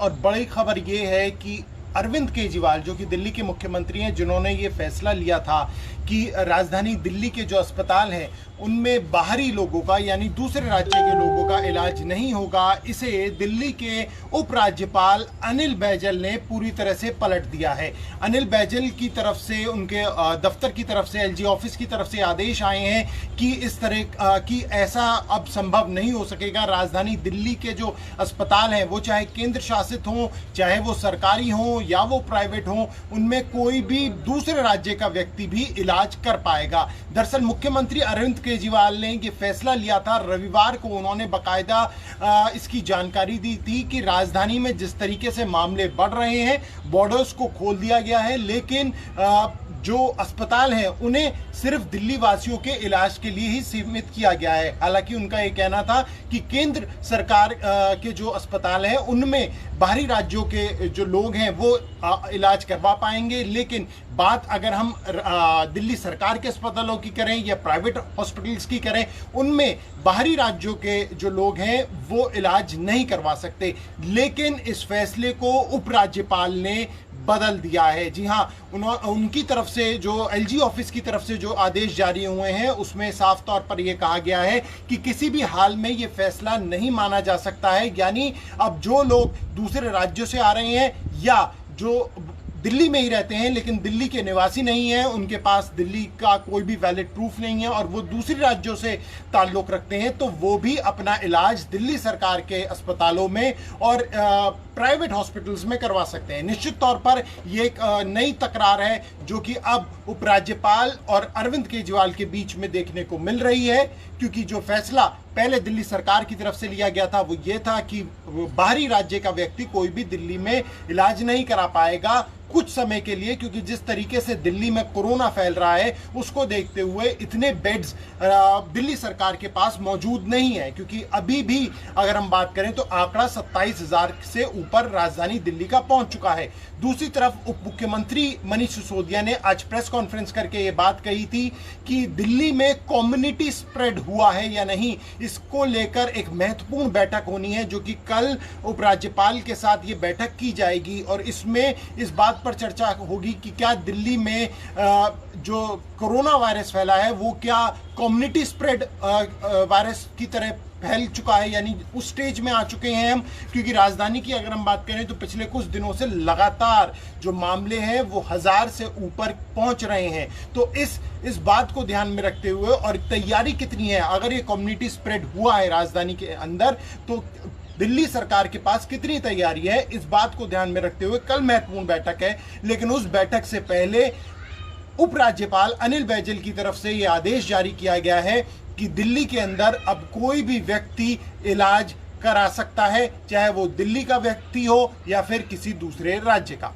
और बड़ी खबर ये है कि अरविंद केजरीवाल जो कि दिल्ली के मुख्यमंत्री हैं, जिन्होंने ये फैसला लिया था कि राजधानी दिल्ली के जो अस्पताल हैं उनमें बाहरी लोगों का यानी दूसरे राज्य के लोगों का इलाज नहीं होगा, इसे दिल्ली के उपराज्यपाल अनिल बैजल ने पूरी तरह से पलट दिया है। अनिल बैजल की तरफ से, उनके दफ्तर की तरफ से, एलजी ऑफिस की तरफ से आदेश आए हैं कि इस तरह की ऐसा अब संभव नहीं हो सकेगा। राजधानी दिल्ली के जो अस्पताल हैं वो चाहे केंद्र शासित हों, चाहे वो सरकारी हों या वो प्राइवेट हों, उनमें कोई भी दूसरे राज्य का व्यक्ति भी इलाज कर पाएगा। दरअसल मुख्यमंत्री अरविंद केजरीवाल ने ये फैसला लिया था रविवार को। उन्होंने बाकायदा इसकी जानकारी दी थी कि राजधानी में जिस तरीके से मामले बढ़ रहे हैं, बॉर्डर्स को खोल दिया गया है, लेकिन जो अस्पताल हैं उन्हें सिर्फ दिल्ली वासियों के इलाज के लिए ही सीमित किया गया है। हालांकि उनका ये कहना था कि केंद्र सरकार के जो अस्पताल हैं उनमें बाहरी राज्यों के जो लोग हैं वो इलाज करवा पाएंगे, लेकिन बात अगर हम दिल्ली सरकार के अस्पतालों की करें या प्राइवेट हॉस्पिटल्स की करें, उनमें बाहरी राज्यों के जो लोग हैं वो इलाज नहीं करवा सकते। लेकिन इस फैसले को उपराज्यपाल ने बदल दिया है। जी हाँ, उनकी तरफ से जो एलजी ऑफिस की तरफ से जो आदेश जारी हुए हैं उसमें साफ तौर पर यह कहा गया है कि किसी भी हाल में यह फैसला नहीं माना जा सकता है। यानी अब जो लोग दूसरे राज्यों से आ रहे हैं या जो दिल्ली में ही रहते हैं लेकिन दिल्ली के निवासी नहीं हैं, उनके पास दिल्ली का कोई भी वैलिड प्रूफ नहीं है और वो दूसरे राज्यों से ताल्लुक रखते हैं, तो वो भी अपना इलाज दिल्ली सरकार के अस्पतालों में और प्राइवेट हॉस्पिटल्स में करवा सकते हैं। निश्चित तौर पर ये एक नई तकरार है जो कि अब उपराज्यपाल और अरविंद केजरीवाल के बीच में देखने को मिल रही है, क्योंकि जो फैसला पहले दिल्ली सरकार की तरफ से लिया गया था वो ये था कि बाहरी राज्य का व्यक्ति कोई भी दिल्ली में इलाज नहीं करा पाएगा कुछ समय के लिए, क्योंकि जिस तरीके से दिल्ली में कोरोना फैल रहा है उसको देखते हुए इतने बेड्स दिल्ली सरकार के पास मौजूद नहीं है। क्योंकि अभी भी अगर हम बात करें तो आंकड़ा 27,000 से ऊपर राजधानी दिल्ली का पहुंच चुका है। दूसरी तरफ उप मुख्यमंत्री मनीष सिसोदिया ने आज प्रेस कॉन्फ्रेंस करके ये बात कही थी कि दिल्ली में कम्युनिटी स्प्रेड हुआ है या नहीं, इसको लेकर एक महत्वपूर्ण बैठक होनी है, जो कि कल उपराज्यपाल के साथ ये बैठक की जाएगी और इसमें इस बात पर चर्चा होगी कि क्या दिल्ली में जो कोरोना वायरस फैला है वो क्या कम्युनिटी स्प्रेड वायरस की तरह फैल चुका है, यानी उस स्टेज में आ चुके हैं हम। क्योंकि राजधानी की अगर हम बात करें तो पिछले कुछ दिनों से लगातार जो मामले हैं वो 1000 से ऊपर पहुंच रहे हैं। तो इस बात को ध्यान में रखते हुए और तैयारी कितनी है, अगर ये कम्युनिटी स्प्रेड हुआ है राजधानी के अंदर तो दिल्ली सरकार के पास कितनी तैयारी है, इस बात को ध्यान में रखते हुए कल महत्वपूर्ण बैठक है। लेकिन उस बैठक से पहले उपराज्यपाल अनिल बैजल की तरफ से यह आदेश जारी किया गया है कि दिल्ली के अंदर अब कोई भी व्यक्ति इलाज करा सकता है, चाहे वो दिल्ली का व्यक्ति हो या फिर किसी दूसरे राज्य का।